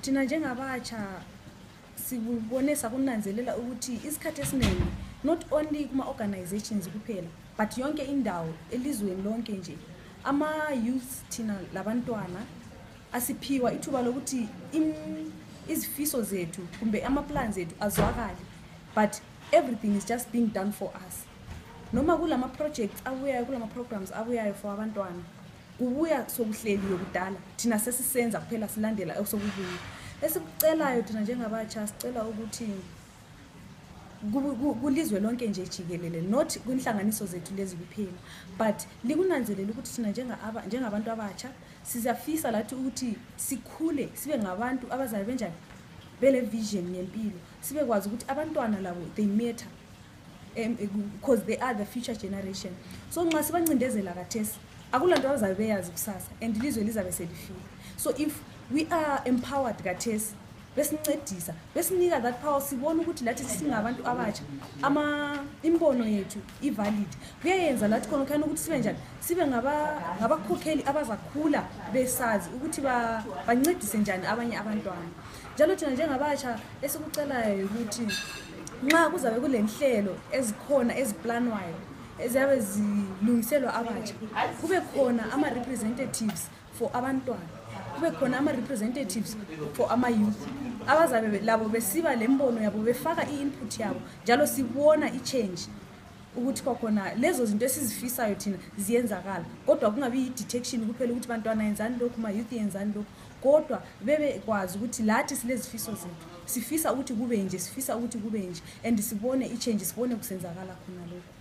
thina njengabatsha sibone sakunanzelela ukuthi isikhathi esiningi not only kuma organizations kuphela but yonke indawo elizweni lonke nje ama youth thina labantwana asiphiwa ithuba lokuthi izifiso zethu kumbe ama plans ethu azwakali, but everything is just being done for us. Noma kulama projects abuyayo, kulama programs abuyayo for abantwana, kubuya sokuhleliwe kudala, thina sesisenza kuphela silandela osokubuya. Esikucelayo thina njengabatsha sicela ukuthi kulizwe lonke nje jikelele, not kwinhlanganiso zethu lezi kuphela, but likunanzelela ukuthi thina njengabantu abatsha sizafisa lathi ukuthi sikhule sibe ngabantu abazabe benjani bele vision yempilo, sibe kwazi ukuthi abantwana labo they matter because they are the future generation. So nxa sibancindezela kathesi akulanto abazabe beyazi kusasa and ilizwe lizabe selifile. So if we are empowered kathesi besincedisa besinika that power, sibona ukuthi lathi singabantu abatsha imbono yethu ivalid, kuyenza lathi khona khona ukuthi sibe njani, sibe ngabakhokheli abazakhula besazi ukuthi bancedise njani abanye abantwana. Njalo thina njengabatsha esikucelayo ukuthi nxa kuzabe kulenhlelo ezikhona eziplanwayo eziyabe zilungiselwa abatsha, kube khona ama representatives for abantwana, kube khona ama representatives for ama youth abazabe labo besiba lembono yabo befaka input yabo, njalo sibona change ukuthi kwakhona lezo zinto esizifisayo thina ziyenzakala, kodwa kungabi detection kuphela ukuthi abantwana yenzani lokho, ma youth yenzani lokho, kodwa bebe kwazi ukuthi lathi silezifiso zethu sifisa ukuthi kube nje, sifisa ukuthi kube nje, and sibone change, sibone kusenzakala khona lokho.